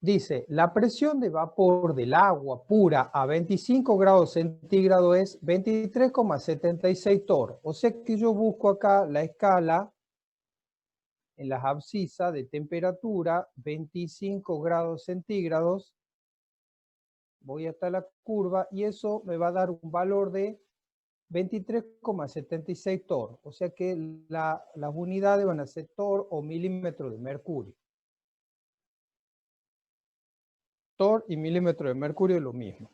Dice, la presión de vapor del agua pura a 25 grados centígrados es 23,76 torr. O sea que yo busco acá la escala en las abscisas de temperatura, 25 grados centígrados. Voy hasta la curva y eso me va a dar un valor de 23,76 torr. O sea que las unidades van a ser torr o milímetros de mercurio. Torr y milímetro de mercurio es lo mismo.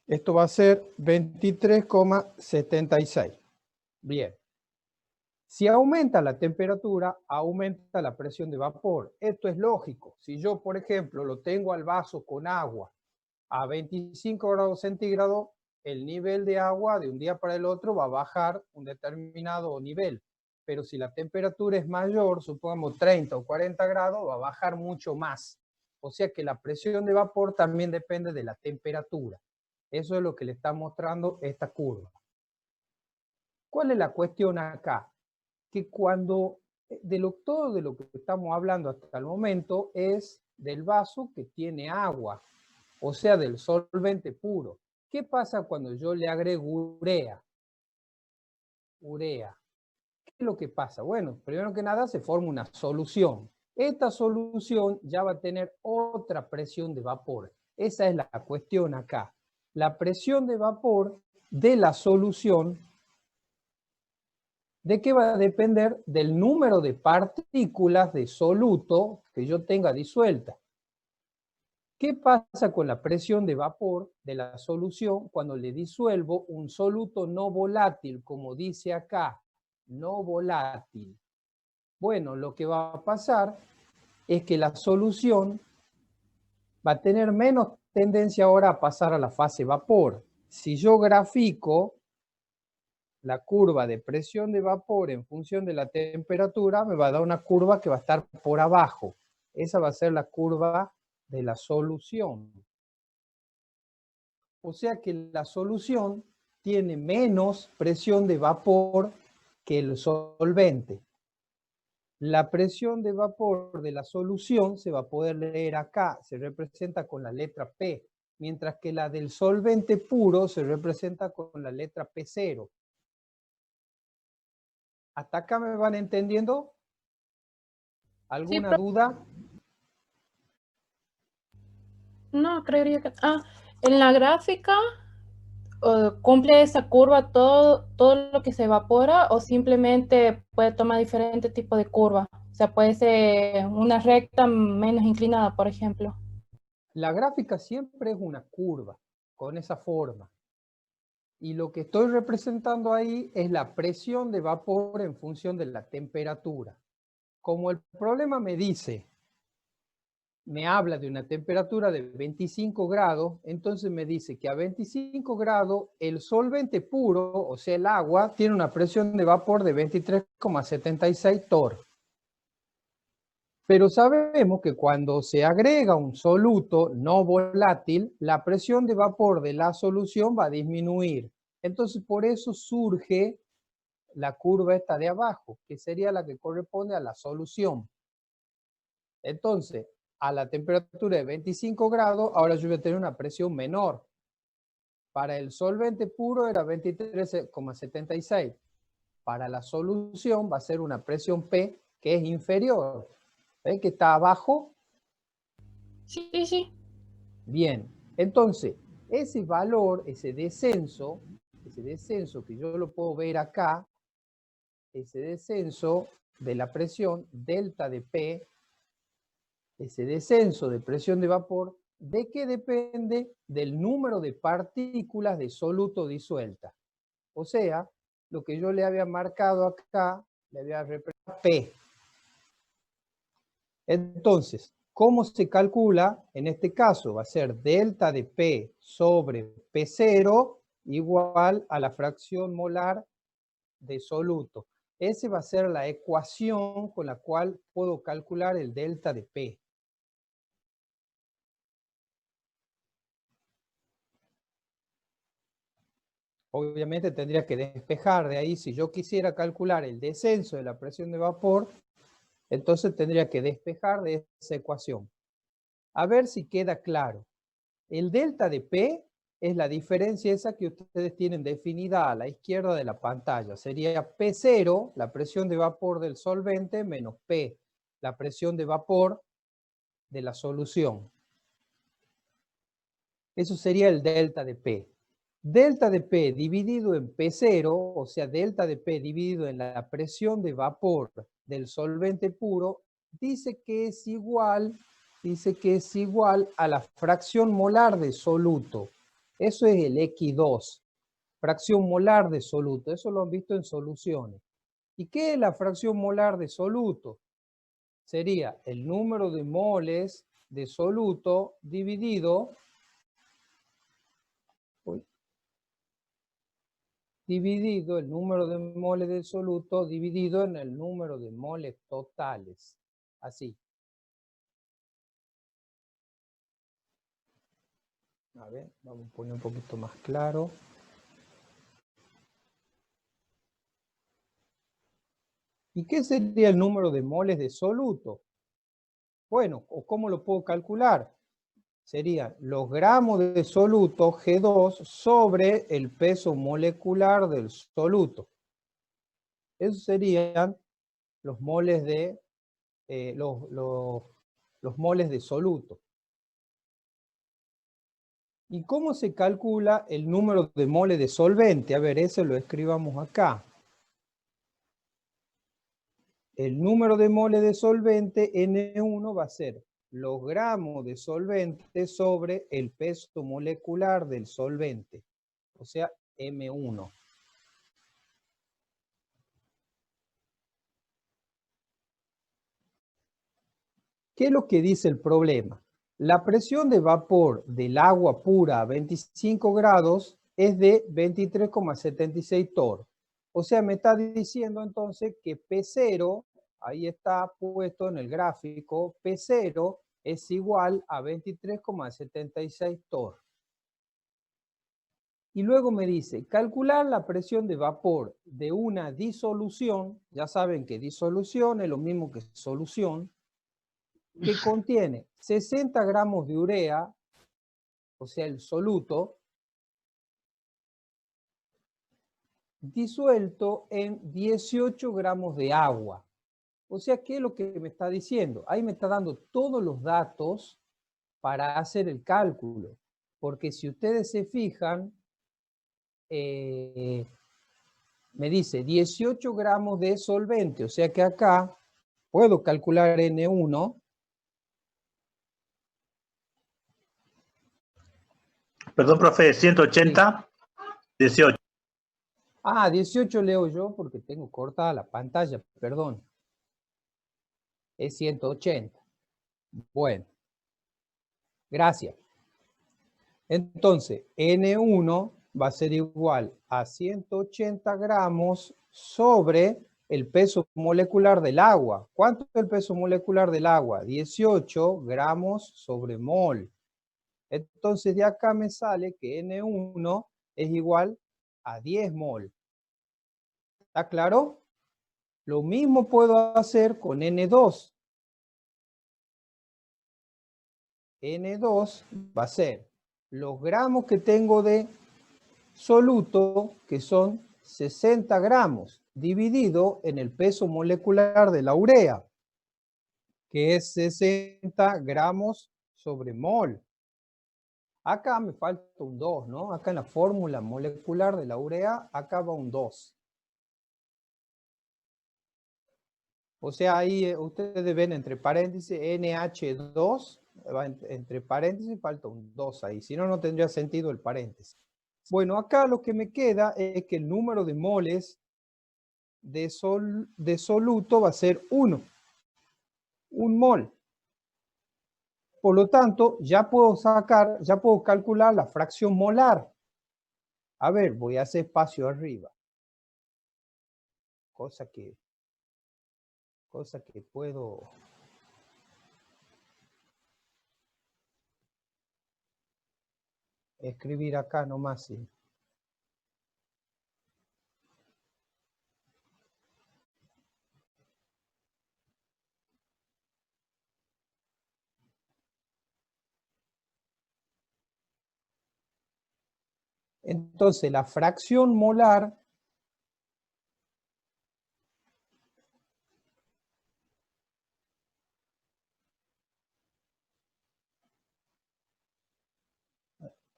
Esto va a ser 23,76. Bien. Si aumenta la temperatura, aumenta la presión de vapor. Esto es lógico. Si yo, por ejemplo, lo tengo al vaso con agua a 25 grados centígrados, el nivel de agua de un día para el otro va a bajar un determinado nivel. Pero si la temperatura es mayor, supongamos 30 o 40 grados, va a bajar mucho más. O sea que la presión de vapor también depende de la temperatura. Eso es lo que le está mostrando esta curva. ¿Cuál es la cuestión acá? Que cuando todo de lo que estamos hablando hasta el momento es del vaso que tiene agua, o sea, del solvente puro. ¿Qué pasa cuando yo le agrego urea? Urea. ¿Qué es lo que pasa? Bueno, primero que nada se forma una solución. Esta solución ya va a tener otra presión de vapor. Esa es la cuestión acá. La presión de vapor de la solución, ¿de qué va a depender? Del número de partículas de soluto que yo tenga disuelta. ¿Qué pasa con la presión de vapor de la solución cuando le disuelvo un soluto no volátil, como dice acá, no volátil? Bueno, lo que va a pasar es que la solución va a tener menos tendencia ahora a pasar a la fase vapor. Si yo grafico la curva de presión de vapor en función de la temperatura, me va a dar una curva que va a estar por abajo. Esa va a ser la curva de la solución. O sea que la solución tiene menos presión de vapor que el solvente. La presión de vapor de la solución se va a poder leer acá, se representa con la letra P, mientras que la del solvente puro se representa con la letra P0. ¿Hasta acá me van entendiendo? Sí, ¿Alguna duda? no, creería que... en la gráfica cumple esa curva todo lo que se evapora o simplemente puede tomar diferentes tipos de curva. O sea, puede ser una recta menos inclinada, por ejemplo. La gráfica siempre es una curva con esa forma. Y lo que estoy representando ahí es la presión de vapor en función de la temperatura. Como el problema me habla de una temperatura de 25 grados, entonces me dice que a 25 grados el solvente puro, o sea el agua, tiene una presión de vapor de 23,76 torr. Pero sabemos que cuando se agrega un soluto no volátil, la presión de vapor de la solución va a disminuir. Entonces, por eso surge la curva esta de abajo, que sería la que corresponde a la solución. Entonces, a la temperatura de 25 grados, ahora yo voy a tener una presión menor. Para el solvente puro era 23,76. Para la solución va a ser una presión P que es inferior. ¿Ven que está abajo? Sí, sí. Bien, entonces, ese valor, ese descenso que yo lo puedo ver acá, ese descenso de la presión, delta de P, ese descenso de presión de vapor, ¿de qué depende? Del número de partículas de soluto disuelta. O sea, lo que yo le había marcado acá, le había representado P. Entonces, ¿cómo se calcula? En este caso va a ser delta de P sobre P0 igual a la fracción molar de soluto. Esa va a ser la ecuación con la cual puedo calcular el delta de P. Obviamente tendría que despejar de ahí. Si yo quisiera calcular el descenso de la presión de vapor, entonces tendría que despejar de esa ecuación. A ver si queda claro. El delta de P es la diferencia esa que ustedes tienen definida a la izquierda de la pantalla. Sería P0, la presión de vapor del solvente, menos P, la presión de vapor de la solución. Eso sería el delta de P. Delta de P dividido en P0, o sea, delta de P dividido en la presión de vapor del solvente puro, dice que es igual a la fracción molar de soluto. Eso es el X2, fracción molar de soluto. Eso lo han visto en soluciones. ¿Y qué es la fracción molar de soluto? Sería el número de moles de soluto dividido el número de moles de soluto dividido en el número de moles totales. Así. A ver, vamos a poner un poquito más claro. ¿Y qué sería el número de moles de soluto? Bueno, ¿o cómo lo puedo calcular? Serían los gramos de soluto G2 sobre el peso molecular del soluto. Esos serían los moles de los moles de soluto. ¿Y cómo se calcula el número de moles de solvente? A ver, ese lo escribamos acá. El número de moles de solvente N1 va a ser los gramos de solvente sobre el peso molecular del solvente, o sea, M1. ¿Qué es lo que dice el problema? La presión de vapor del agua pura a 25 grados es de 23,76 torr. O sea, me está diciendo entonces que P0, ahí está puesto en el gráfico, P0 es igual a 23,76 torr. Y luego me dice, calcular la presión de vapor de una disolución, ya saben que disolución es lo mismo que solución, que contiene 60 gramos de urea, o sea, el soluto, disuelto en 18 gramos de agua. O sea, ¿qué es lo que me está diciendo? Ahí me está dando todos los datos para hacer el cálculo. Porque si ustedes se fijan, me dice 18 gramos de solvente. O sea que acá puedo calcular N1. Perdón, profe, 180, 18. Ah, 18 leo yo porque tengo cortada la pantalla, perdón. Es 180. Bueno, gracias. Entonces, N1 va a ser igual a 180 gramos sobre el peso molecular del agua. ¿Cuánto es el peso molecular del agua? 18 gramos sobre mol. Entonces, de acá me sale que N1 es igual a 10 mol. ¿Está claro? Lo mismo puedo hacer con N2. N2 va a ser los gramos que tengo de soluto, que son 60 gramos, dividido en el peso molecular de la urea, que es 60 gramos sobre mol. Acá me falta un 2, ¿no? Acá en la fórmula molecular de la urea, acá va un 2. O sea, ahí ustedes ven entre paréntesis NH2, entre paréntesis falta un 2 ahí, si no, no tendría sentido el paréntesis. Bueno, acá lo que me queda es que el número de moles de soluto va a ser 1. Un mol. Por lo tanto, ya puedo calcular la fracción molar. A ver, voy a hacer espacio arriba. Cosa que puedo... escribir acá nomás. ¿Sí? Entonces, la fracción molar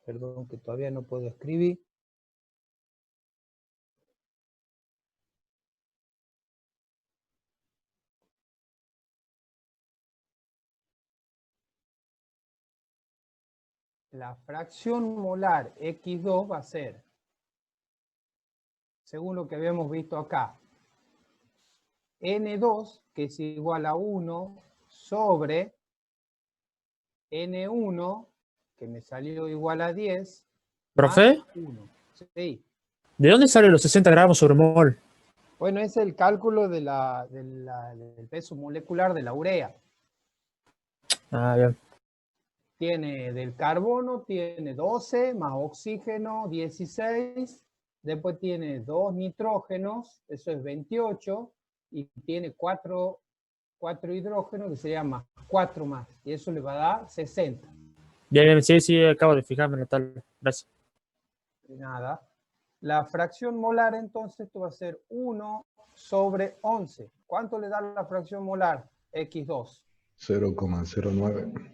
perdón que todavía no puedo escribir. La fracción molar X2 va a ser, según lo que habíamos visto acá, N2, que es igual a 1 sobre N1, que me salió igual a 10, ¿Profe? más 1. Sí. ¿De dónde salen los 60 gramos sobre mol? Bueno, es el cálculo del peso molecular de la urea. Ah, bien. Tiene del carbono, tiene 12, más oxígeno, 16. Después tiene 2 nitrógenos, eso es 28. Y tiene 4 hidrógenos, que sería más 4 más. Y eso le va a dar 60. Bien, bien, sí, sí, acabo de fijarme en la tabla. Gracias. De nada. La fracción molar, entonces, esto va a ser 1 sobre 11. ¿Cuánto le da la fracción molar? X2. 0,09.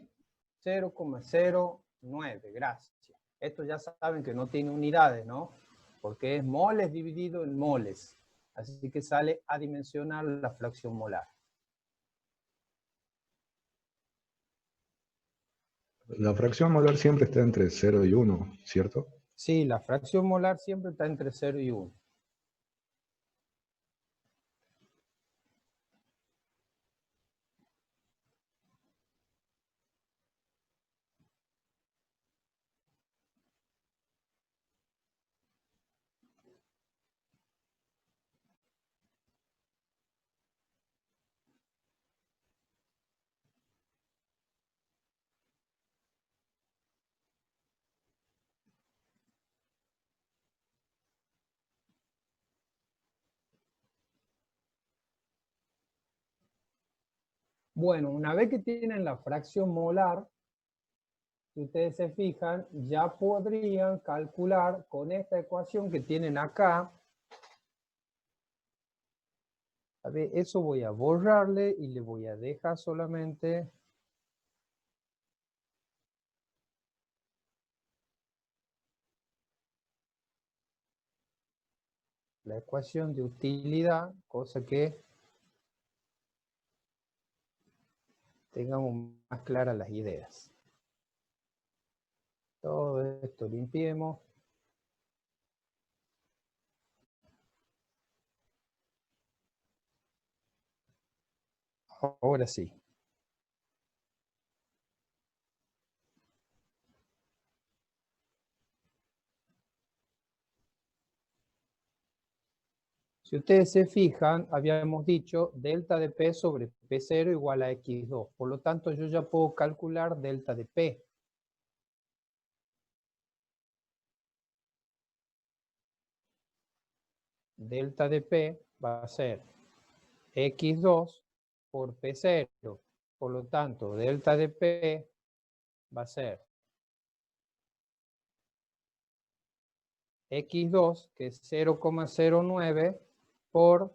0,09, gracias. Esto ya saben que no tiene unidades, ¿no? Porque es moles dividido en moles. Así que sale adimensional la fracción molar. La fracción molar siempre está entre 0 y 1, ¿cierto? Sí, la fracción molar siempre está entre 0 y 1. Bueno, una vez que tienen la fracción molar, si ustedes se fijan, ya podrían calcular con esta ecuación que tienen acá. A ver, eso voy a borrarle y le voy a dejar solamente la ecuación de utilidad, cosa que tengamos más claras las ideas. Todo esto limpiemos. Ahora sí. Si ustedes se fijan, habíamos dicho delta de P sobre P0 igual a X2. Por lo tanto, yo ya puedo calcular delta de P. Delta de P va a ser X2 por P0. Por lo tanto, delta de P va a ser X2, que es 0,09, por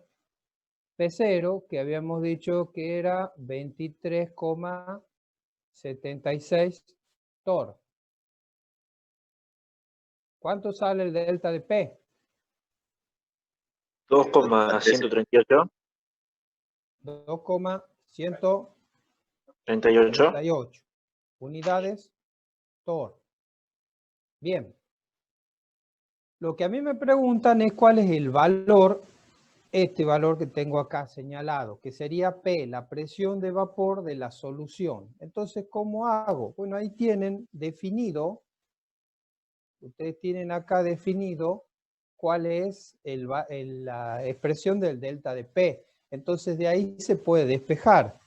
P0, que habíamos dicho que era 23,76 torr. ¿Cuánto sale el delta de P? 2,138. 2,138 unidades torr. Bien. Lo que a mí me preguntan es cuál es el valor, este valor que tengo acá señalado, que sería P, la presión de vapor de la solución. Entonces, ¿cómo hago? Bueno, ahí tienen definido, ustedes tienen acá definido cuál es la expresión del delta de P. Entonces, de ahí se puede despejar.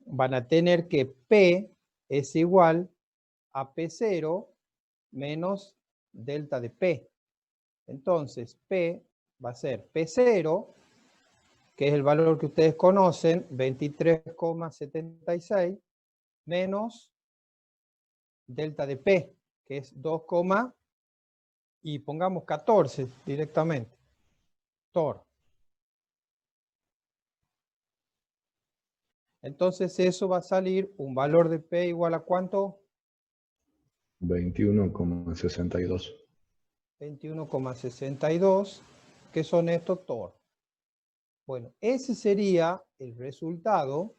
Van a tener que P es igual a P0 menos delta de P. Entonces, P va a ser P0, que es el valor que ustedes conocen, 23,76, menos delta de P. que es 2, y pongamos 14 directamente. Torr. Entonces eso va a salir un valor de P igual a ¿cuánto? 21,62. 21,62. ¿Qué son estos? Torr. Bueno, ese sería el resultado.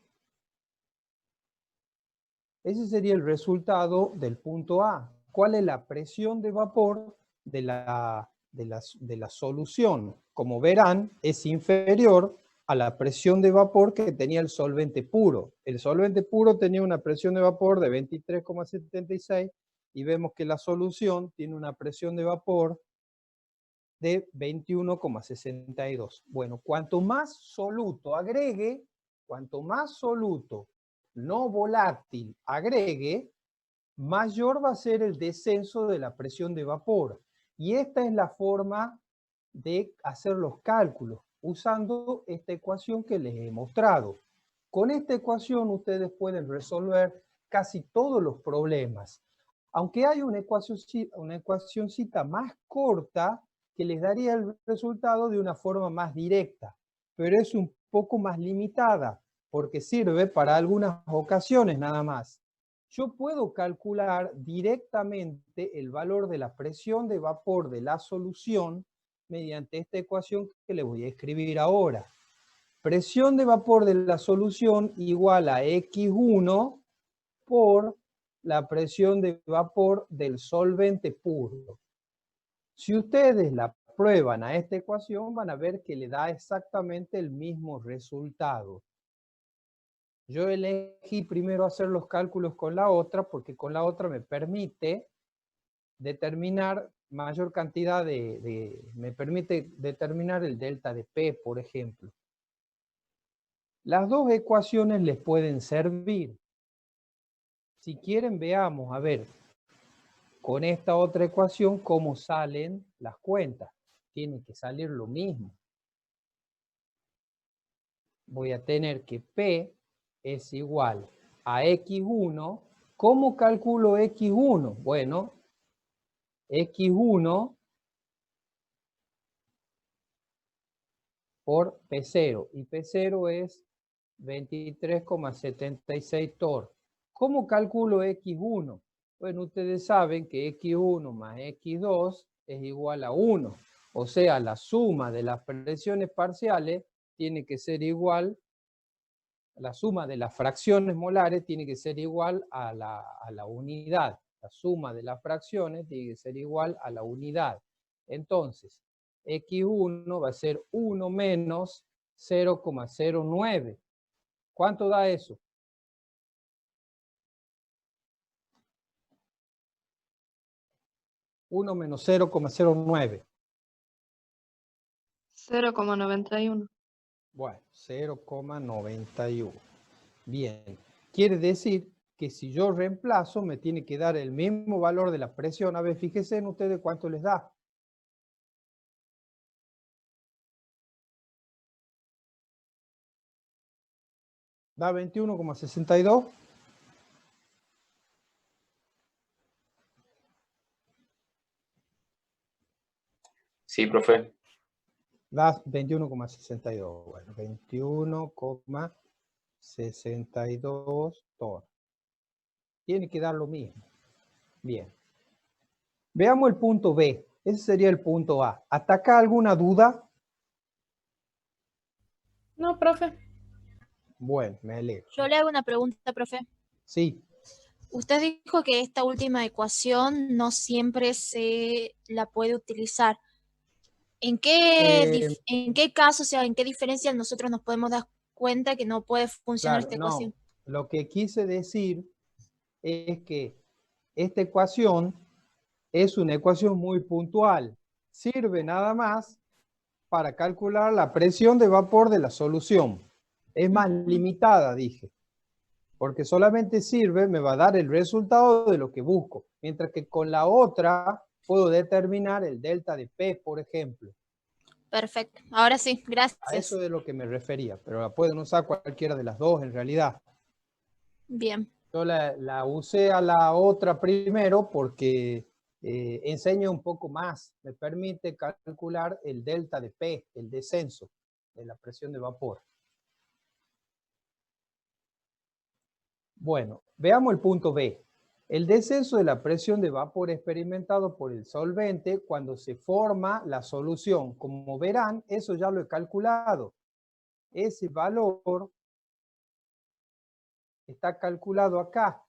Ese sería el resultado del punto A. ¿Cuál es la presión de vapor de la solución? Como verán, es inferior a la presión de vapor que tenía el solvente puro. El solvente puro tenía una presión de vapor de 23,76 y vemos que la solución tiene una presión de vapor de 21,62. Bueno, cuanto más soluto agregue, cuanto más soluto no volátil agregue, mayor va a ser el descenso de la presión de vapor. Y esta es la forma de hacer los cálculos, usando esta ecuación que les he mostrado. Con esta ecuación ustedes pueden resolver casi todos los problemas. Aunque hay una ecuacióncita más corta que les daría el resultado de una forma más directa, pero es un poco más limitada, porque sirve para algunas ocasiones nada más. Yo puedo calcular directamente el valor de la presión de vapor de la solución mediante esta ecuación que le voy a escribir ahora. Presión de vapor de la solución igual a X1 por la presión de vapor del solvente puro. Si ustedes la prueban a esta ecuación, van a ver que le da exactamente el mismo resultado. Yo elegí primero hacer los cálculos con la otra, porque con la otra me permite determinar mayor cantidad me permite determinar el delta de P, por ejemplo. Las dos ecuaciones les pueden servir. Si quieren, veamos, a ver, con esta otra ecuación, cómo salen las cuentas. Tiene que salir lo mismo. Voy a tener que P es igual a X1. ¿Cómo calculo X1? Bueno, X1 por P0. Y P0 es 23,76 torr. ¿Cómo calculo X1? Bueno, ustedes saben que X1 más X2 es igual a 1. O sea, la suma de las presiones parciales tiene que ser igual, la suma de las fracciones molares tiene que ser igual a la unidad. La suma de las fracciones tiene que ser igual a la unidad. Entonces, X1 va a ser 1 menos 0,09. ¿Cuánto da eso? Uno menos 0,09. 0,91. Bueno, 0,91. Bien. Quiere decir que si yo reemplazo, me tiene que dar el mismo valor de la presión. A ver, fíjense en ustedes cuánto les da. Da 21,62. Sí, profe. Da 21,62. Bueno, 21,62 torr. Tiene que dar lo mismo. Bien. Veamos el punto B. Ese sería el punto A. ¿Hasta acá alguna duda? No, profe. Bueno, me alegro. Yo le hago una pregunta, profe. Sí. Usted dijo que esta última ecuación no siempre se la puede utilizar. ¿En qué caso, o sea, en qué diferencia nosotros nos podemos dar cuenta que no puede funcionar Claro, esta ecuación? no. Lo que quise decir es que esta ecuación es una ecuación muy puntual. Sirve nada más para calcular la presión de vapor de la solución. Es más limitada, dije. Porque solamente sirve, me va a dar el resultado de lo que busco. Mientras que con la otra puedo determinar el delta de P, por ejemplo. Perfecto. Ahora sí, A gracias. eso es de lo que me refería. Pero la pueden usar cualquiera de las dos en realidad. Bien. Yo la usé a la otra primero porque enseña un poco más. Me permite calcular el delta de P, el descenso de la presión de vapor. Bueno, veamos el punto B. El descenso de la presión de vapor experimentado por el solvente cuando se forma la solución. Como verán, eso ya lo he calculado. Ese valor está calculado acá.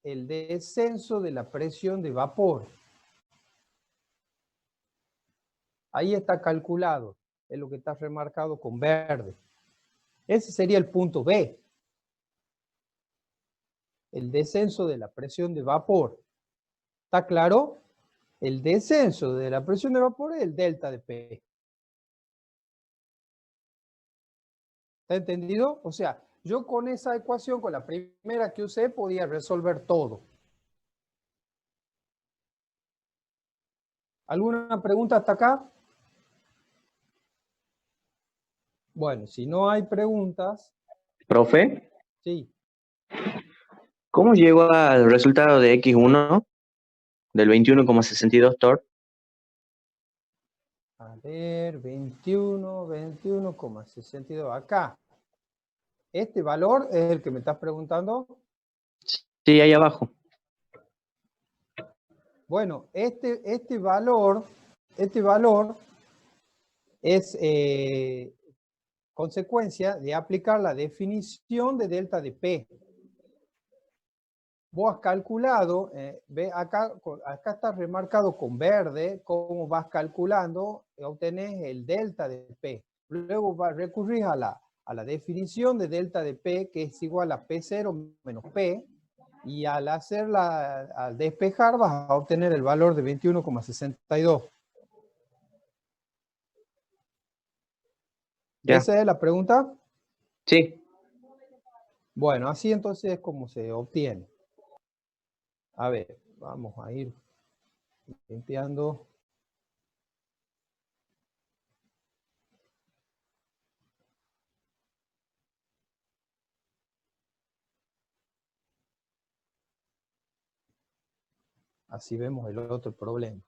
El descenso de la presión de vapor. Ahí está calculado. Es lo que está remarcado con verde. Ese sería el punto B. El descenso de la presión de vapor. ¿Está claro? El descenso de la presión de vapor es el delta de P. ¿Está entendido? O sea, yo con esa ecuación, con la primera que usé, podía resolver todo. ¿Alguna pregunta hasta acá? Bueno, si no hay preguntas, Profe, sí. ¿cómo llegó al resultado de X1 del 21,62 torr? A ver, 21,62 acá. ¿Este valor es el que me estás preguntando? Sí, ahí abajo. Bueno, este valor es consecuencia de aplicar la definición de delta de P. Vos has calculado, ve acá está remarcado con verde, cómo vas calculando, obtenés el delta de P. Luego recurrir a la definición de delta de P, que es igual a P0 menos P, y al despejar vas a obtener el valor de 21,62. Ya. ¿Esa es la pregunta? Sí. Bueno, así entonces es como se obtiene. A ver, vamos a ir limpiando. Así vemos el otro problema.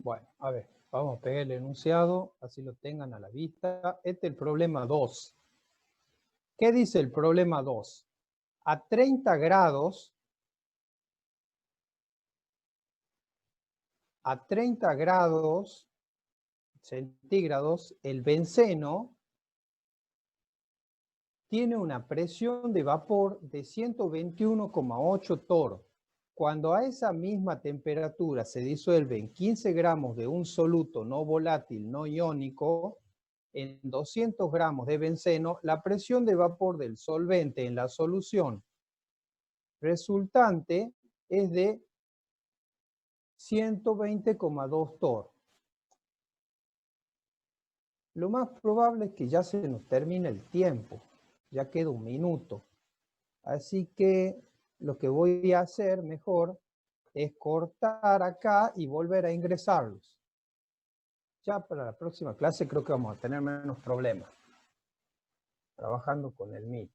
Bueno, a ver, vamos a pegar el enunciado, así lo tengan a la vista. Este es el problema 2. ¿Qué dice el problema 2? A 30 grados, centígrados, el benceno tiene una presión de vapor de 121,8 torr. Cuando a esa misma temperatura se disuelven 15 gramos de un soluto no volátil no iónico en 200 gramos de benceno, la presión de vapor del solvente en la solución resultante es de 120,2 torr. Lo más probable es que ya se nos termine el tiempo, ya queda un minuto. Así que lo que voy a hacer mejor es cortar acá y volver a ingresarlos. Ya para la próxima clase creo que vamos a tener menos problemas trabajando con el MIT.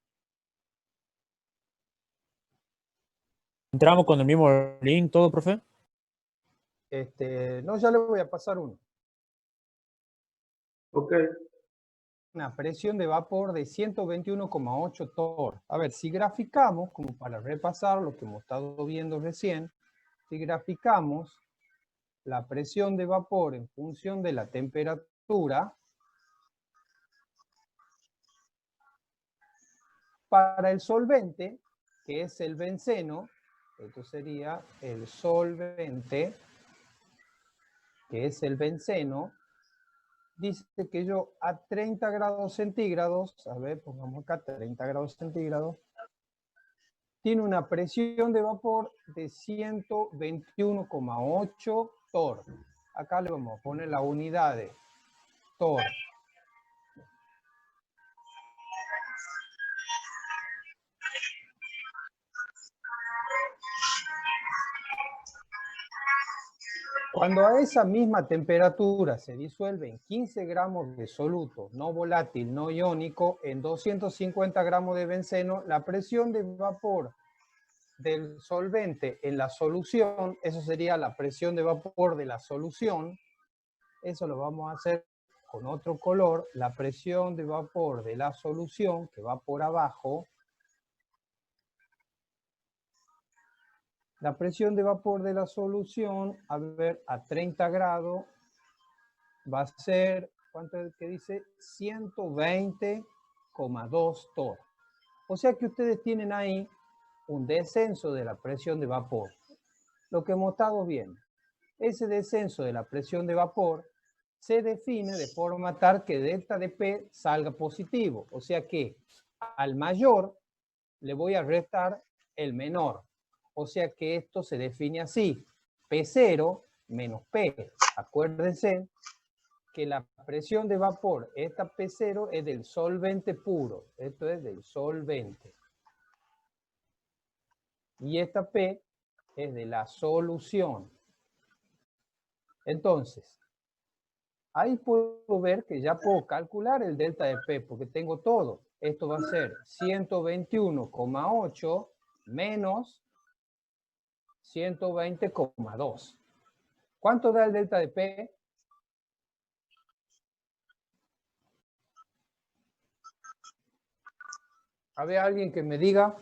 ¿Entramos con el mismo link todo, profe? No, ya le voy a pasar uno. Ok. Una presión de vapor de 121,8 torr. A ver, si graficamos, como para repasar lo que hemos estado viendo recién, si graficamos la presión de vapor en función de la temperatura, para el solvente, que es el benceno, esto sería el solvente, que es el benceno, dice que yo a 30 grados centígrados, a ver, pongamos acá 30 grados centígrados, tiene una presión de vapor de 121,8 torr. Acá le vamos a poner la unidad de torr. Cuando a esa misma temperatura se disuelven 15 gramos de soluto no volátil, no iónico, en 250 gramos de benceno, la presión de vapor del solvente en la solución, eso sería la presión de vapor de la solución, eso lo vamos a hacer con otro color, la presión de vapor de la solución, que va por abajo, la presión de vapor de la solución, a ver, a 30 grados, va a ser, ¿cuánto es que dice? 120,2 torr. O sea que ustedes tienen ahí un descenso de la presión de vapor. Lo que hemos estado viendo. Ese descenso de la presión de vapor se define de forma tal que delta de P salga positivo. O sea que al mayor le voy a restar el menor. O sea que esto se define así. P0 menos P. Acuérdense que la presión de vapor, esta P0 es del solvente puro. Esto es del solvente. Y esta P es de la solución. Entonces, ahí puedo ver que ya puedo calcular el delta de P porque tengo todo. Esto va a ser 121,8 menos 120,2. ¿Cuánto da el delta de P? A ver, alguien que me diga.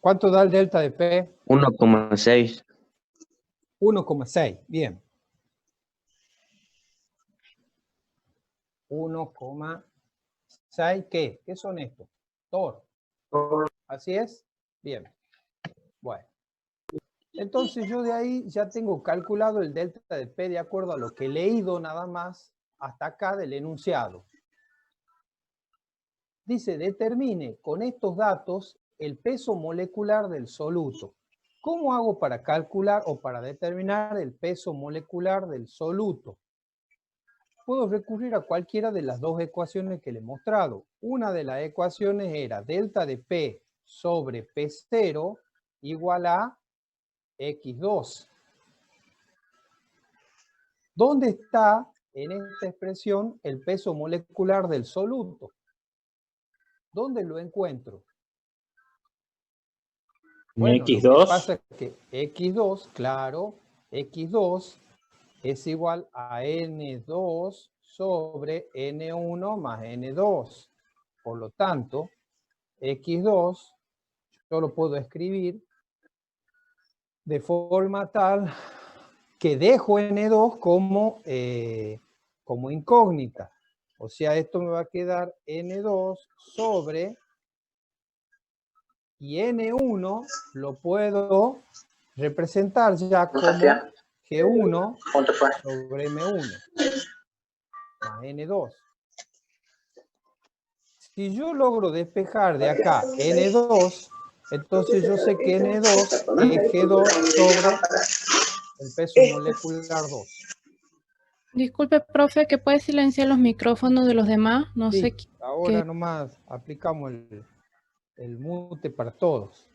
¿Cuánto da el delta de P? 1,6. 1,6. Bien. 1,6. ¿Qué? ¿Qué son estos? Torr. ¿Así es? Bien. Bueno. Entonces yo de ahí ya tengo calculado el delta de P de acuerdo a lo que he leído nada más hasta acá del enunciado. Dice, determine con estos datos el peso molecular del soluto. ¿Cómo hago para calcular o para determinar el peso molecular del soluto? Puedo recurrir a cualquiera de las dos ecuaciones que le he mostrado. Una de las ecuaciones era delta de P sobre P0 igual a X2. ¿Dónde está en esta expresión el peso molecular del soluto? ¿Dónde lo encuentro? Bueno, X2. lo que pasa es que X2, claro, X2 es igual a N2 sobre N1 más N2. Por lo tanto, X2 yo lo puedo escribir de forma tal que dejo N2 como incógnita. O sea, esto me va a quedar N2 sobre, y N1 lo puedo representar ya como G1 sobre M1 más N2. Si yo logro despejar de acá N2, entonces yo sé que N2 es G2 sobre el peso molecular 2. Disculpe, profe, ¿que puede silenciar los micrófonos de los demás? No sé Sí, ahora nomás aplicamos el mute para todos.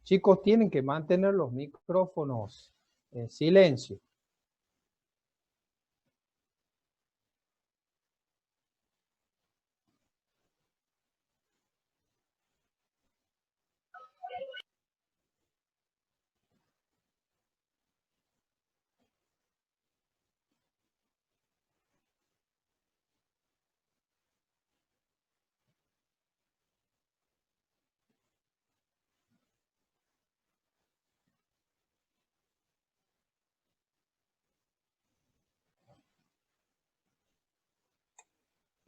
Chicos, tienen que mantener los micrófonos en silencio.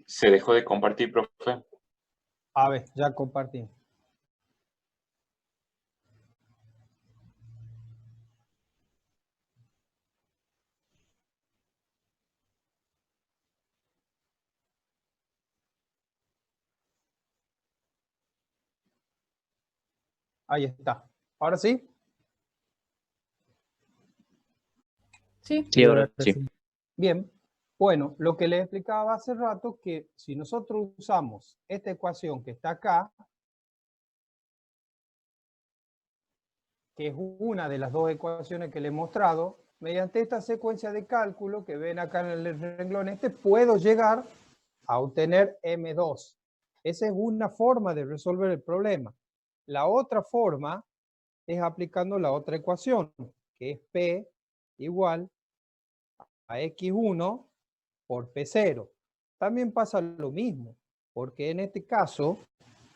Se dejó de compartir, profe. A ver, ya compartí. Ahí está. ¿Ahora sí? Sí, Sí, ahora sí. Bien. Bueno, lo que les explicaba hace rato, que si nosotros usamos esta ecuación que está acá, que es una de las dos ecuaciones que les he mostrado, mediante esta secuencia de cálculo que ven acá en el renglón este, puedo llegar a obtener M2. Esa es una forma de resolver el problema. La otra forma es aplicando la otra ecuación, que es P igual a X1 por P0. También pasa lo mismo, porque en este caso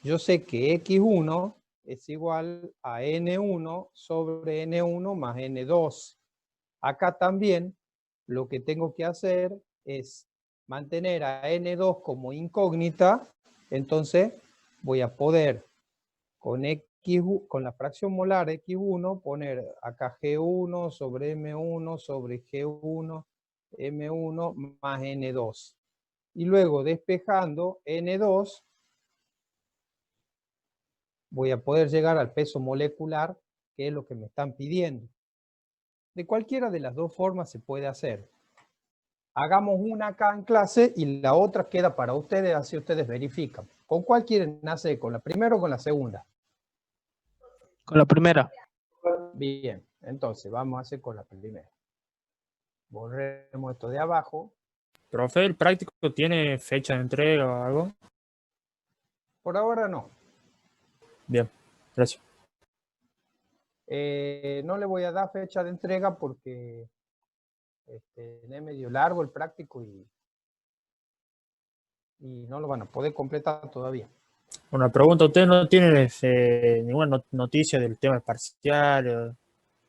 yo sé que X1 es igual a N1 sobre N1 más N2. Acá también lo que tengo que hacer es mantener a N2 como incógnita, entonces voy a poder con con la fracción molar X1 poner acá G1 sobre M1 sobre G1 M1 más N2. Y luego despejando N2, voy a poder llegar al peso molecular, que es lo que me están pidiendo. De cualquiera de las dos formas se puede hacer. Hagamos una acá en clase y la otra queda para ustedes, así ustedes verifican. ¿Con cuál quieren hacer? ¿Con la primera o con la segunda? Con la primera. Bien, entonces vamos a hacer con la primera. Borremos esto de abajo. Profe, ¿el práctico tiene fecha de entrega o algo? Por ahora no. Bien, gracias. No le voy a dar fecha de entrega porque es medio largo el práctico y no lo van a poder completar todavía. Una pregunta, ¿ustedes no tienen ninguna noticia del tema parcial?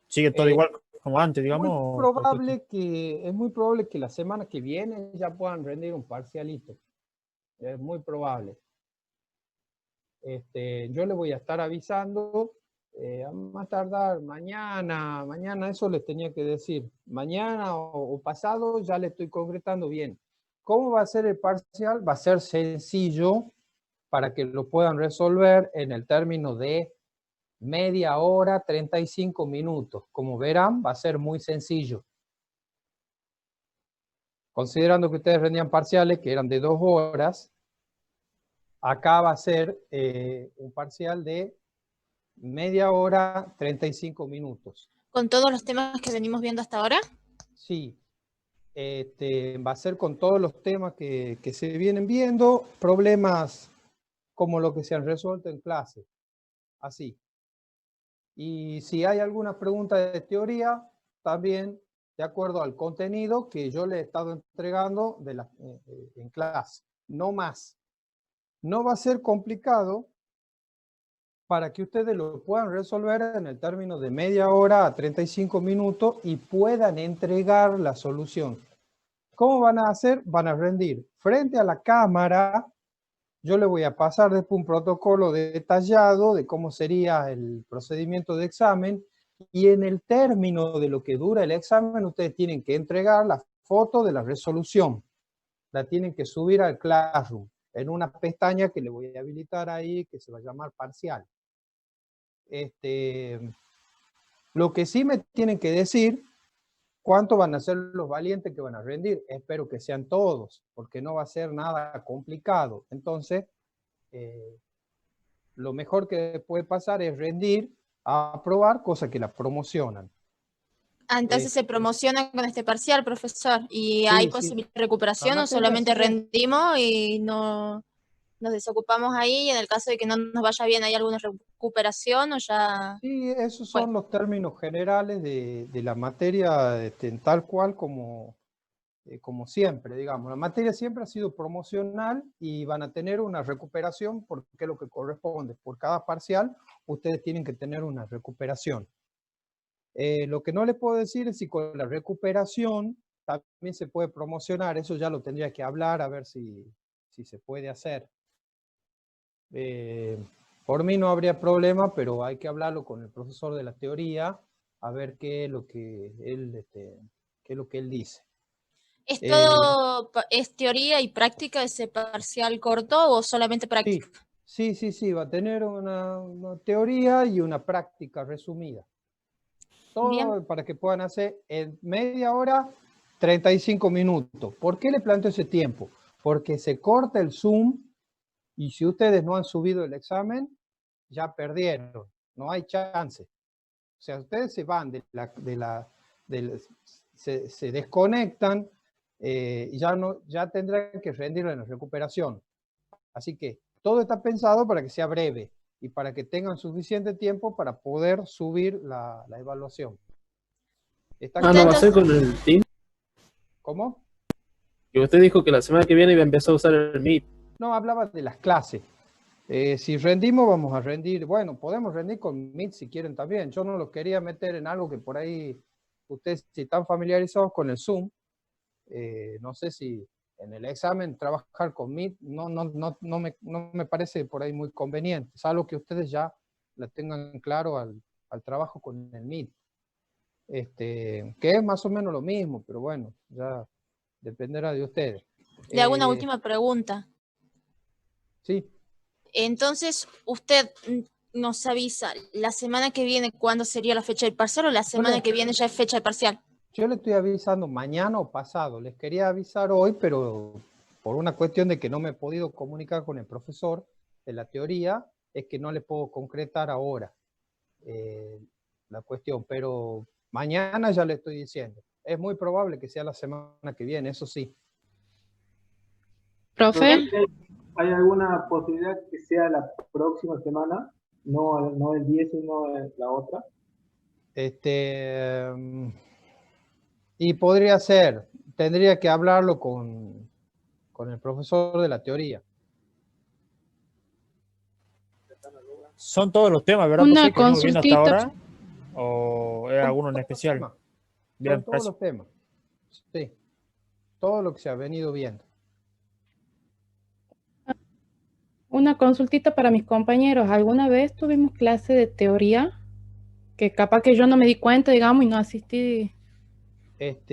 ¿Sigue todo igual como antes, digamos? Es muy probable que la semana que viene ya puedan rendir un parcialito. Es muy probable. Yo les voy a estar avisando, a más tardar mañana eso les tenía que decir. Mañana o pasado ya le estoy concretando bien. ¿Cómo va a ser el parcial? Va a ser sencillo para que lo puedan resolver en el término de media hora, 35 minutos. Como verán, va a ser muy sencillo. Considerando que ustedes rendían parciales que eran de 2 horas, acá va a ser un parcial de media hora, 35 minutos. ¿Con todos los temas que venimos viendo hasta ahora? Sí. Va a ser con todos los temas que se vienen viendo, problemas como los que se han resuelto en clase. Así. Y si hay alguna pregunta de teoría, también de acuerdo al contenido que yo le he estado entregando en clase. No más. No va a ser complicado para que ustedes lo puedan resolver en el término de media hora a 35 minutos y puedan entregar la solución. ¿Cómo van a hacer? Van a rendir frente a la cámara. Yo le voy a pasar después un protocolo detallado de cómo sería el procedimiento de examen y en el término de lo que dura el examen ustedes tienen que entregar la foto de la resolución. La tienen que subir al Classroom en una pestaña que le voy a habilitar ahí que se va a llamar parcial. Lo que sí me tienen que decir, ¿cuánto van a ser los valientes que van a rendir? Espero que sean todos, porque no va a ser nada complicado. Entonces, lo mejor que puede pasar es rendir, aprobar, cosa que la promocionan. Ah, entonces se promociona con este parcial, profesor. ¿Y Sí, hay sí. posibilidad de recuperación La o materia solamente sigue. rendimos y no nos desocupamos ahí? Y en el caso de que no nos vaya bien, ¿hay alguna recuperación o ya? Sí, esos Bueno. son los términos generales de la materia, tal cual como siempre, digamos. La materia siempre ha sido promocional y van a tener una recuperación porque es lo que corresponde. Por cada parcial, ustedes tienen que tener una recuperación. Lo que no les puedo decir es si con la recuperación también se puede promocionar. Eso ya lo tendría que hablar a ver si si se puede hacer. Por mí no habría problema, pero hay que hablarlo con el profesor de la teoría, a ver qué es lo que él, qué es lo que él dice. ¿Es todo, es teoría y práctica ese parcial corto o solamente práctica? Sí, va a tener una teoría y una práctica resumida. Todo Bien. para que puedan hacer en media hora, 35 minutos. ¿Por qué le planteo ese tiempo? Porque se corta el Zoom y si ustedes no han subido el examen, ya perdieron, no hay chance. O sea, ustedes se van se desconectan y ya tendrán que rendirlo en la recuperación. Así que todo está pensado para que sea breve y para que tengan suficiente tiempo para poder subir la evaluación. ¿No va a ser con el Team? ¿Cómo? Y usted dijo que la semana que viene iba a empezar a usar el Meet. No, hablaba de las clases. Si rendimos, vamos a rendir. Bueno, podemos rendir con Meet si quieren también. Yo no lo quería meter en algo que por ahí ustedes, si están familiarizados con el Zoom, no sé si en el examen trabajar con Meet no me parece por ahí muy conveniente, salvo que ustedes ya la tengan claro al trabajo con el Meet. Que es más o menos lo mismo, pero bueno, ya dependerá de ustedes. Le hago una última pregunta. Sí. Entonces, usted nos avisa la semana que viene cuándo sería la fecha del parcial o la semana que viene ya es fecha de parcial. Yo le estoy avisando mañana o pasado. Les quería avisar hoy, pero por una cuestión de que no me he podido comunicar con el profesor de la teoría, es que no le puedo concretar ahora la cuestión, pero mañana ya le estoy diciendo. Es muy probable que sea la semana que viene, eso sí. Profe. ¿Hay alguna posibilidad que sea la próxima semana? No el 10, sino la otra. Y podría ser, tendría que hablarlo con el profesor de la teoría. ¿Son todos los temas, verdad? Una José, que venimos viendo hasta consultita. ahora? ¿O es alguno en especial? Bien, Son todos gracias. los temas. Sí. Todo lo que se ha venido viendo. Una consultita para mis compañeros. ¿Alguna vez tuvimos clase de teoría? Que capaz que yo no me di cuenta, digamos, y no asistí.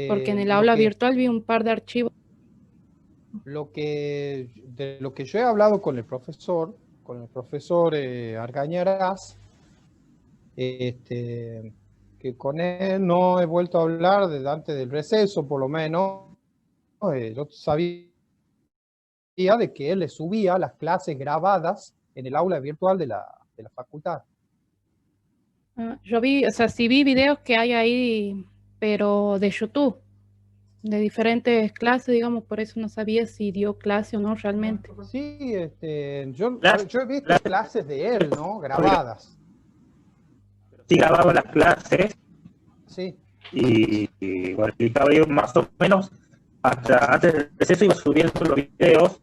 Porque en el aula virtual vi un par de archivos. De lo que yo he hablado con el profesor Argañarás, que con él no he vuelto a hablar desde antes del receso, por lo menos. Yo sabía de que él le subía las clases grabadas en el aula virtual de la facultad. Yo vi, o sea, sí vi videos que hay ahí, pero de YouTube, de diferentes clases, digamos, por eso no sabía si dio clase o no realmente. Sí, yo he visto clases de él, ¿no? Grabadas. Sí, grababa las clases. Sí. Y bueno, explicaba yo más o menos, hasta antes del receso iba subiendo los videos,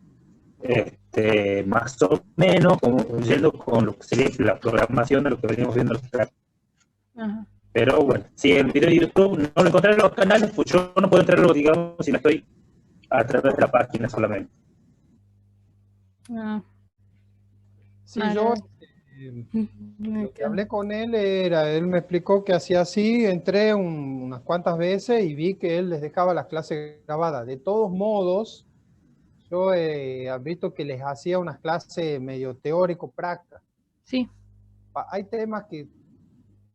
más o menos, como yendo con lo que sería la programación de lo que veníamos viendo en los canales. Pero bueno, si el video de YouTube no lo encontré en los canales, pues yo no puedo entrarlo, digamos, si no estoy a través de la página solamente. Sí, yo lo que hablé con él él me explicó que hacía así, entré unas cuantas veces y vi que él les dejaba las clases grabadas. De todos modos, yo he visto que les hacía unas clases medio teórico-prácticas. Sí. Hay temas que,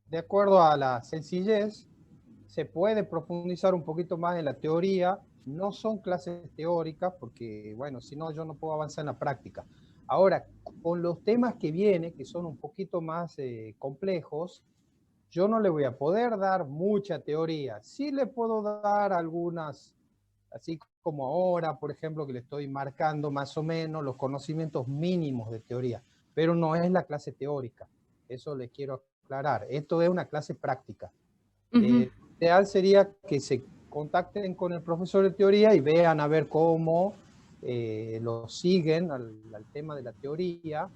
de acuerdo a la sencillez, se puede profundizar un poquito más en la teoría. No son clases teóricas porque, bueno, si no, yo no puedo avanzar en la práctica. Ahora, con los temas que vienen, que son un poquito más complejos, yo no le voy a poder dar mucha teoría. Sí le puedo dar algunas, así como ahora, por ejemplo, que le estoy marcando más o menos los conocimientos mínimos de teoría, pero no es la clase teórica. Eso le quiero aclarar. Esto es una clase práctica. Lo ideal sería que se contacten con el profesor de teoría y vean a ver cómo lo siguen al tema de la teoría.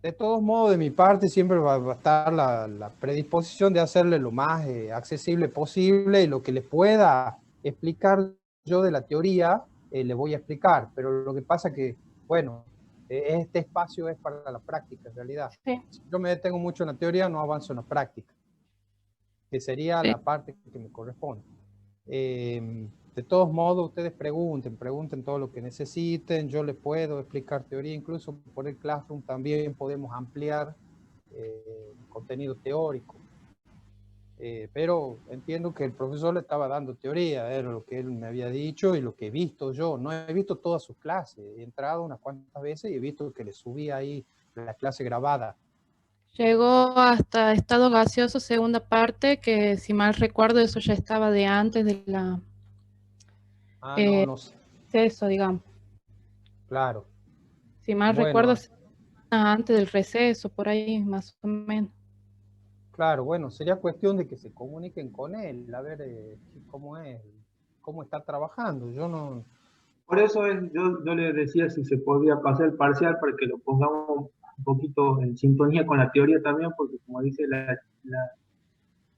De todos modos, de mi parte siempre va a estar la predisposición de hacerle lo más accesible posible y lo que les pueda explicar yo de la teoría, le voy a explicar, pero lo que pasa que, bueno, este espacio es para la práctica en realidad. Sí. Si yo me detengo mucho en la teoría, no avanzo en la práctica, que sería Sí. la parte que me corresponde. De todos modos, ustedes pregunten todo lo que necesiten, yo les puedo explicar teoría, incluso por el Classroom también podemos ampliar contenido teórico. Pero entiendo que el profesor le estaba dando teoría, era lo que él me había dicho y lo que he visto yo. No he visto todas sus clases, he entrado unas cuantas veces y he visto que le subía ahí la clase grabada. Llegó hasta estado gaseoso, segunda parte, que si mal recuerdo eso ya estaba de antes de la No sé. receso, digamos. Claro. Si mal Bueno, recuerdo, antes del receso, por ahí más o menos. Claro, bueno, sería cuestión de que se comuniquen con él, a ver cómo es, cómo está trabajando. Yo no... Por eso yo le decía si se podía pasar el parcial para que lo pongamos un poquito en sintonía con la teoría también, porque como dice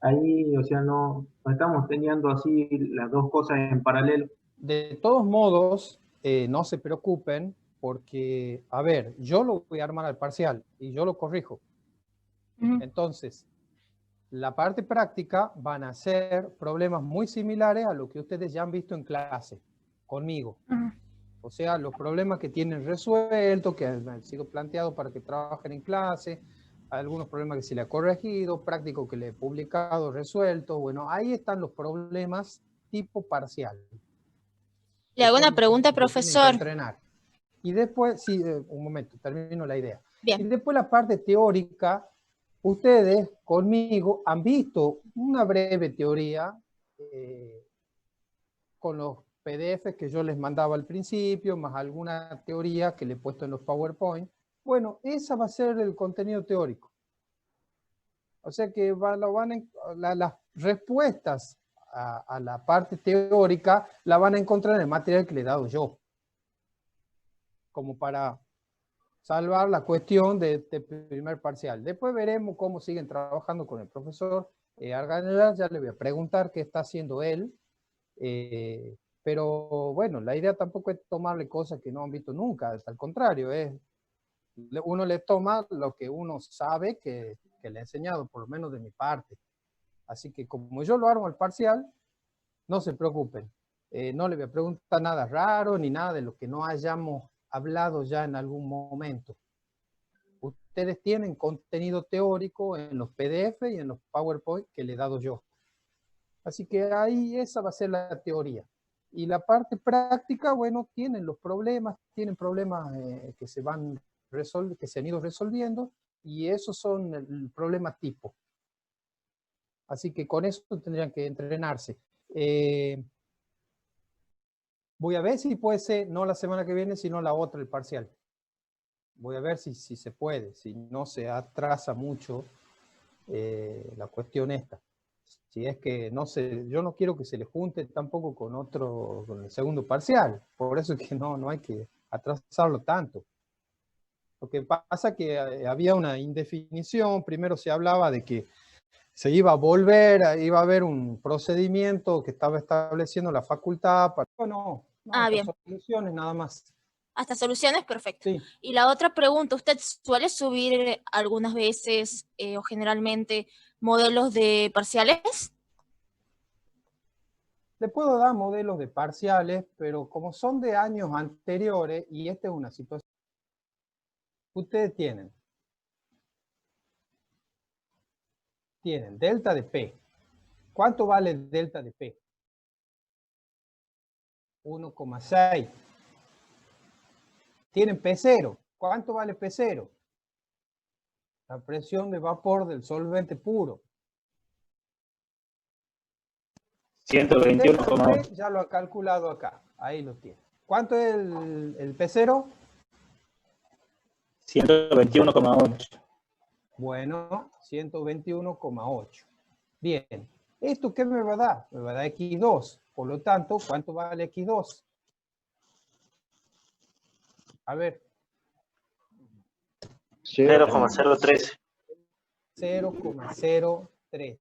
ahí, o sea, no estamos teniendo así las dos cosas en paralelo. De todos modos, no se preocupen, porque, a ver, yo lo voy a armar al parcial y yo lo corrijo. Entonces, la parte práctica van a ser problemas muy similares a lo que ustedes ya han visto en clase, conmigo. O sea, los problemas que tienen resueltos, que han sido planteados para que trabajen en clase, algunos problemas que se le ha corregido, prácticos que le he publicado, resueltos. Bueno, ahí están los problemas tipo parcial. Le hago una pregunta, profesor. Entrenar. Y después, sí, un momento, termino la idea. Bien. Y después la parte teórica, ustedes conmigo han visto una breve teoría con los PDF que yo les mandaba al principio, más alguna teoría que le he puesto en los PowerPoint. Bueno, esa va a ser el contenido teórico. O sea que las respuestas a la parte teórica la van a encontrar en el material que le he dado yo. Como para salvar la cuestión de este primer parcial. Después veremos cómo siguen trabajando con el profesor Arganella. Ya le voy a preguntar qué está haciendo él. Pero bueno, la idea tampoco es tomarle cosas que no han visto nunca. Al contrario, uno le toma lo que uno sabe que le he enseñado, por lo menos de mi parte. Así que como yo lo armo al parcial, no se preocupen. No le voy a preguntar nada raro ni nada de lo que no hayamos hablado ya en algún momento. Ustedes tienen contenido teórico en los PDF y en los PowerPoint que le he dado yo. Así que ahí esa va a ser la teoría. Y la parte práctica, bueno, tienen problemas que se han ido resolviendo, y esos son el problema tipo. Así que con eso tendrían que entrenarse. Voy a ver si puede ser, no la semana que viene, sino la otra, el parcial. Voy a ver si se puede, si no se atrasa mucho la cuestión esta. Si es que yo no quiero que se le junte tampoco con el segundo parcial. Por eso es que no hay que atrasarlo tanto. Lo que pasa es que había una indefinición. Primero se hablaba de que se iba a volver, iba a haber un procedimiento que estaba estableciendo la facultad. Bien. Soluciones nada más. Hasta soluciones, perfecto. Sí. Y la otra pregunta, ¿usted suele subir algunas veces o generalmente modelos de parciales? Le puedo dar modelos de parciales, pero como son de años anteriores, y esta es una situación, ustedes tienen delta de P. ¿Cuánto vale delta de P? 1,6. Tienen P0. ¿Cuánto vale P0? La presión de vapor del solvente puro. 121,8. Ya lo ha calculado acá. Ahí lo tiene. ¿Cuánto es el P0? 121,8. Bueno, 121,8. Bien. ¿Esto qué me va a dar? Me va a dar X2. Por lo tanto, ¿cuánto vale X2? A ver. 0,013. 0,013.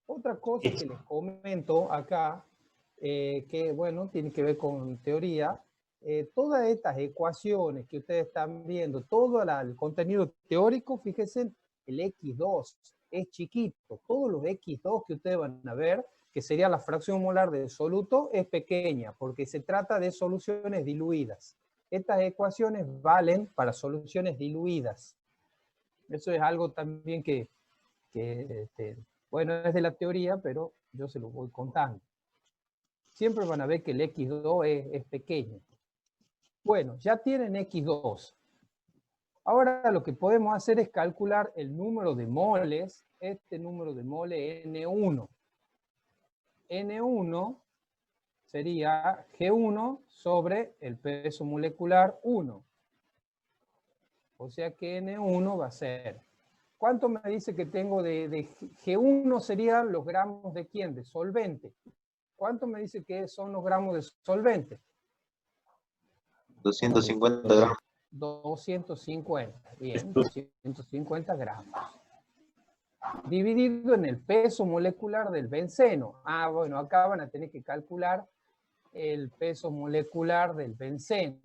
Otra cosa que les comento acá, que bueno, tiene que ver con teoría. Todas estas ecuaciones que ustedes están viendo, todo el contenido teórico, fíjense, el X2 es chiquito. Todos los X2 que ustedes van a ver, que sería la fracción molar del soluto, es pequeña, porque se trata de soluciones diluidas. Estas ecuaciones valen para soluciones diluidas. Eso es algo también que bueno, es de la teoría, pero yo se lo voy contando. Siempre van a ver que el X2 es pequeño. Bueno, ya tienen X2. Ahora lo que podemos hacer es calcular el número de moles, este número de moles N1. N1 sería G1 sobre el peso molecular 1. O sea que N1 va a ser... ¿Cuánto me dice que tengo de G1 serían los gramos de quién? De solvente. ¿Cuánto me dice que son los gramos de solvente? 250 gramos. 250. Bien, 250 gramos. Dividido en el peso molecular del benceno. Ah, bueno, acá van a tener que calcular el peso molecular del benceno.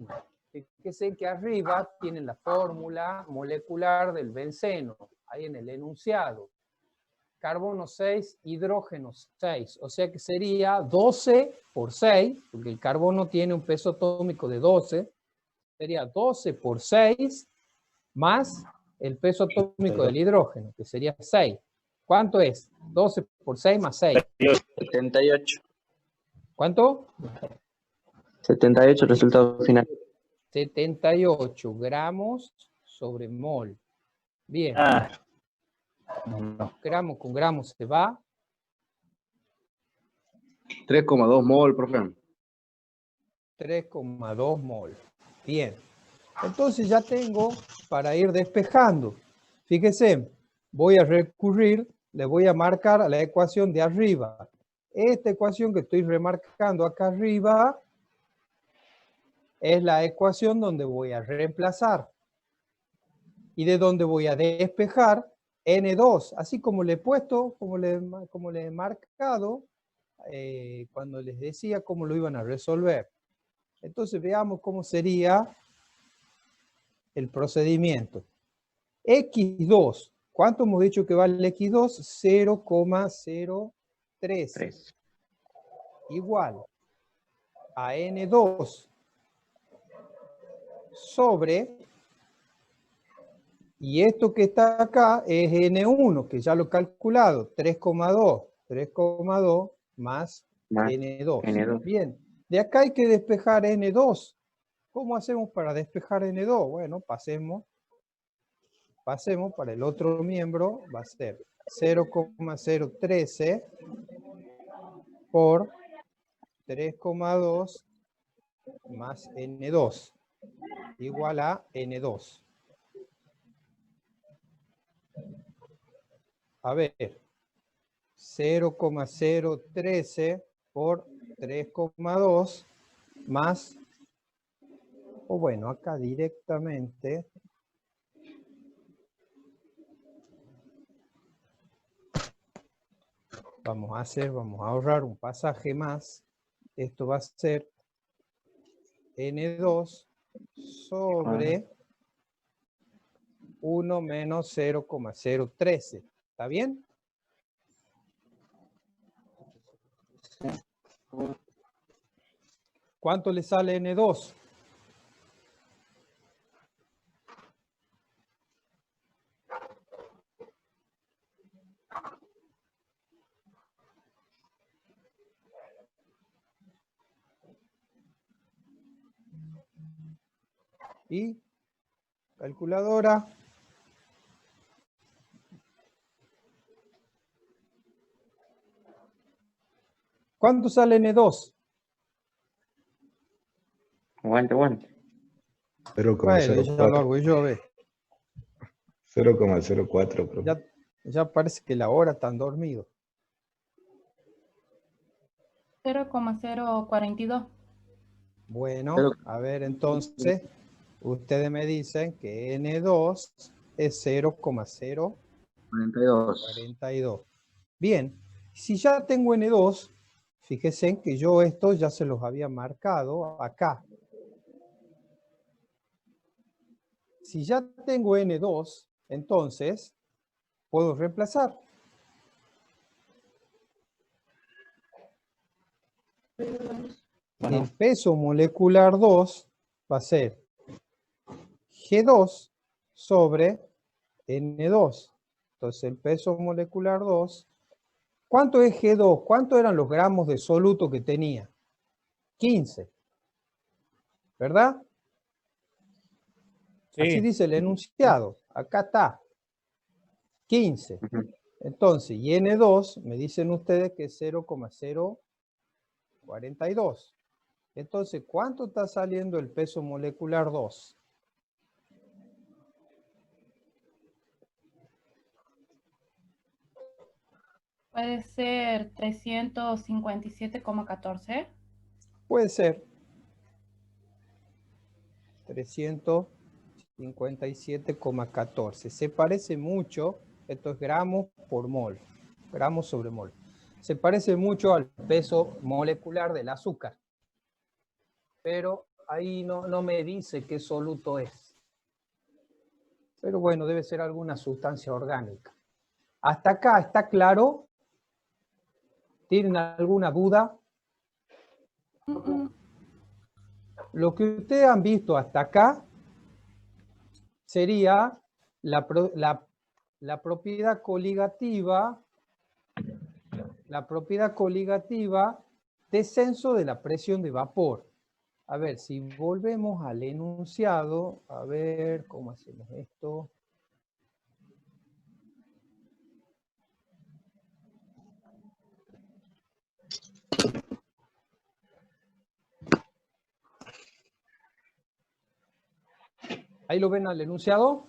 Fíjense que arriba tienen la fórmula molecular del benceno, ahí en el enunciado. Carbono 6, hidrógeno 6, o sea que sería 12 por 6, porque el carbono tiene un peso atómico de 12, sería 12 por 6 más el peso atómico del hidrógeno, que sería 6. ¿Cuánto es? 12 por 6 más 6. 78. ¿Cuánto? 78 el resultado final. 78 gramos sobre mol. Bien. Gramos con gramos se va. 3,2 mol, profe. 3,2 mol. Bien. Entonces ya tengo para ir despejando. Fíjese, voy a recurrir, le voy a marcar a la ecuación de arriba. Esta ecuación que estoy remarcando acá arriba es la ecuación donde voy a reemplazar y de donde voy a despejar N2, así como le he puesto, como le he marcado cuando les decía cómo lo iban a resolver. Entonces veamos cómo sería el procedimiento. X2, ¿cuánto hemos dicho que vale el X2? 0,013 igual a N2 sobre, y esto que está acá es N1, que ya lo he calculado, 3,2 más N2. Bien, de acá hay que despejar N2. ¿Cómo hacemos para despejar N2? Bueno, pasemos para el otro miembro, va a ser 0,013 por 3,2 más N2 igual a N2. A ver, 0,013 por 3,2 más, o bueno, acá directamente, vamos a ahorrar un pasaje más. Esto va a ser N2 sobre 1 menos 0,013. ¿Está bien? ¿Cuánto le sale N2? Y calculadora. ¿Cuánto sale N2? Aguante. Bueno, ya lo hago yo, ve. 0,04, profe. Ya parece que la hora están dormidos. 0,042. Bueno, a ver, entonces, ustedes me dicen que N2 es 0,042. Bien, si ya tengo N2, Fíjense en que yo esto ya se los había marcado acá. Si ya tengo N2, entonces puedo reemplazar. El peso molecular 2 va a ser G2 sobre N2. Entonces el peso molecular 2. ¿Cuánto es G2? ¿Cuánto eran los gramos de soluto que tenía? 15. ¿Verdad? Sí. Así dice el enunciado. Acá está. 15. Entonces, y N2, me dicen ustedes que es 0,042. Entonces, ¿cuánto está saliendo el peso molecular 2? Puede ser 357,14. Puede ser 357,14. Se parece mucho, esto es gramos por mol, gramos sobre mol. Se parece mucho al peso molecular del azúcar. Pero ahí no me dice qué soluto es. Pero bueno, debe ser alguna sustancia orgánica. ¿Hasta acá está claro? ¿Tienen alguna duda? Lo que ustedes han visto hasta acá sería la propiedad coligativa, descenso de la presión de vapor. A ver, si volvemos al enunciado, a ver cómo hacemos esto. ¿Ahí lo ven al enunciado?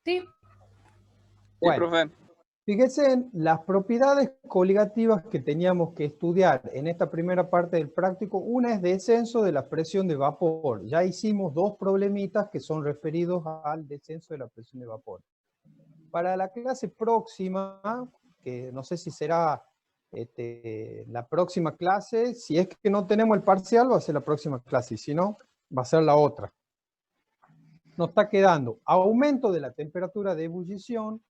Sí. Bueno, profe. Fíjense en las propiedades coligativas que teníamos que estudiar en esta primera parte del práctico. Una es descenso de la presión de vapor. Ya hicimos dos problemitas que son referidos al descenso de la presión de vapor. Para la clase próxima, que no sé si será la próxima clase, si es que no tenemos el parcial, va a ser la próxima clase, y si no, va a ser la otra. Nos está quedando aumento de la temperatura de ebullición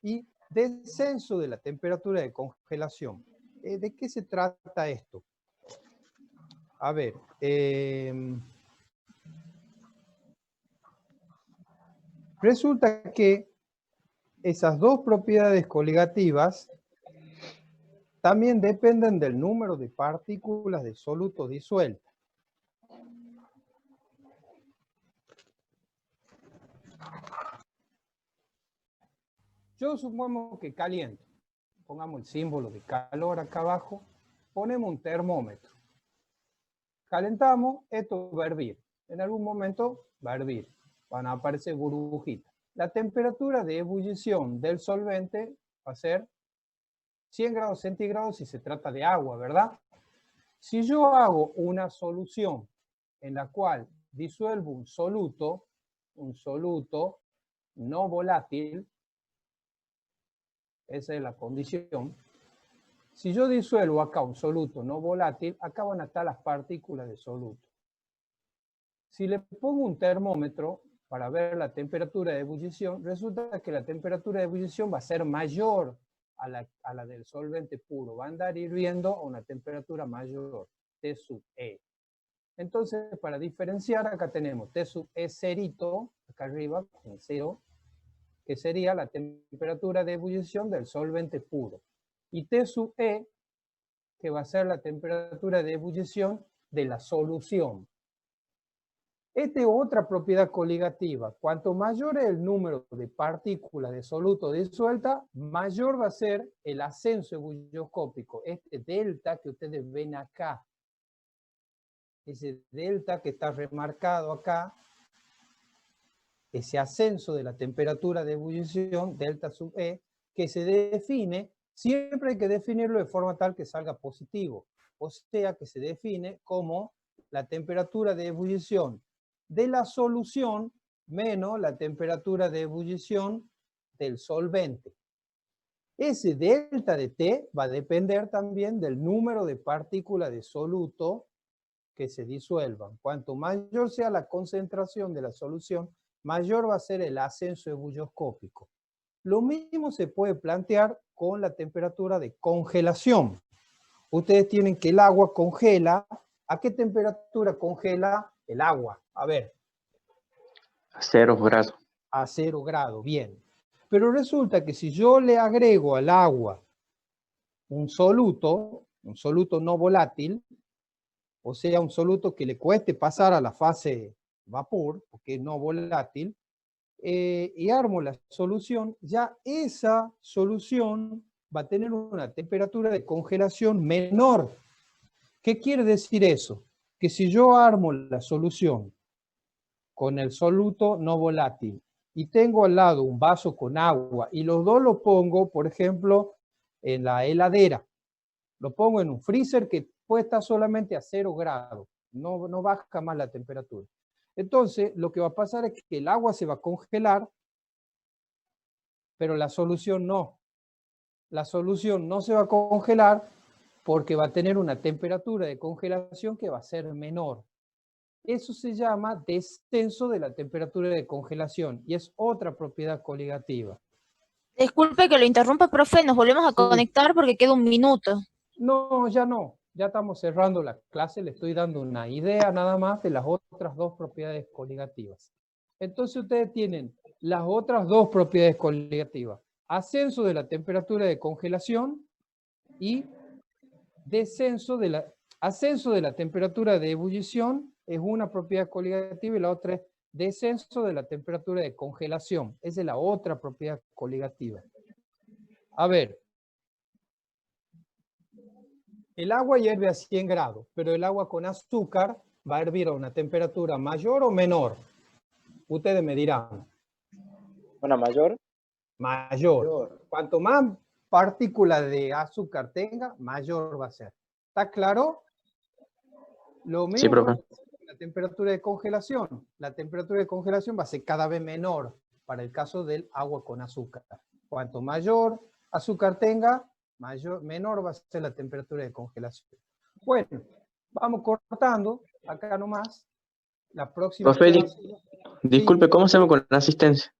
y descenso de la temperatura de congelación. ¿De qué se trata esto? A ver, resulta que esas dos propiedades coligativas también dependen del número de partículas de soluto disueltas. Yo supongo que caliento. Pongamos el símbolo de calor acá abajo. Ponemos un termómetro. Calentamos, esto va a hervir. En algún momento va a hervir. Van a aparecer burbujitas. La temperatura de ebullición del solvente va a ser 100 grados centígrados si se trata de agua, ¿verdad? Si yo hago una solución en la cual disuelvo un soluto no volátil, esa es la condición. Si yo disuelvo acá un soluto no volátil, acá van a estar las partículas de soluto. Si le pongo un termómetro para ver la temperatura de ebullición, resulta que la temperatura de ebullición va a ser mayor a la del solvente puro. Va a andar hirviendo a una temperatura mayor, T sub E. Entonces, para diferenciar, acá tenemos T sub E cerito, acá arriba, en 0, que sería la temperatura de ebullición del solvente puro. Y T sub E, que va a ser la temperatura de ebullición de la solución. Esta es otra propiedad coligativa. Cuanto mayor es el número de partículas de soluto disuelta, mayor va a ser el ascenso ebullioscópico. Este delta que ustedes ven acá, ese delta que está remarcado acá, ese ascenso de la temperatura de ebullición, delta sub E, que se define, siempre hay que definirlo de forma tal que salga positivo. O sea, que se define como la temperatura de ebullición de la solución menos la temperatura de ebullición del solvente. Ese delta de T va a depender también del número de partículas de soluto que se disuelvan. Cuanto mayor sea la concentración de la solución, mayor va a ser el ascenso ebulloscópico. Lo mismo se puede plantear con la temperatura de congelación. Ustedes tienen que el agua congela. ¿A qué temperatura congela el agua? A ver. A 0 grados. A 0 grados, bien. Pero resulta que si yo le agrego al agua un soluto no volátil, o sea, un soluto que le cueste pasar a la fase vapor, porque es no volátil, y armo la solución, ya esa solución va a tener una temperatura de congelación menor. ¿Qué quiere decir eso? Que si yo armo la solución con el soluto no volátil y tengo al lado un vaso con agua y los dos lo pongo, por ejemplo, en la heladera, lo pongo en un freezer que puede estar solamente a 0 grados, no baja más la temperatura. Entonces, lo que va a pasar es que el agua se va a congelar, pero la solución no. La solución no se va a congelar porque va a tener una temperatura de congelación que va a ser menor. Eso se llama descenso de la temperatura de congelación y es otra propiedad coligativa. Disculpe que lo interrumpa, profe, nos volvemos a conectar porque queda un minuto. No, ya no. Ya estamos cerrando la clase, le estoy dando una idea nada más de las otras dos propiedades coligativas. Entonces ustedes tienen las otras dos propiedades coligativas. Ascenso de la temperatura de congelación y ascenso de la temperatura de ebullición es una propiedad coligativa y la otra es descenso de la temperatura de congelación. Esa es la otra propiedad coligativa. A ver. El agua hierve a 100 grados, pero el agua con azúcar va a hervir a una temperatura mayor o menor. Ustedes me dirán. ¿Una mayor? Mayor. Cuanto más partículas de azúcar tenga, mayor va a ser. ¿Está claro? Lo mismo Sí, profe. con la temperatura de congelación. La temperatura de congelación va a ser cada vez menor para el caso del agua con azúcar. Cuanto mayor azúcar tenga, menor va a ser la temperatura de congelación. Bueno, vamos cortando acá nomás. La próxima. Profe, disculpe, ¿cómo hacemos con la asistencia?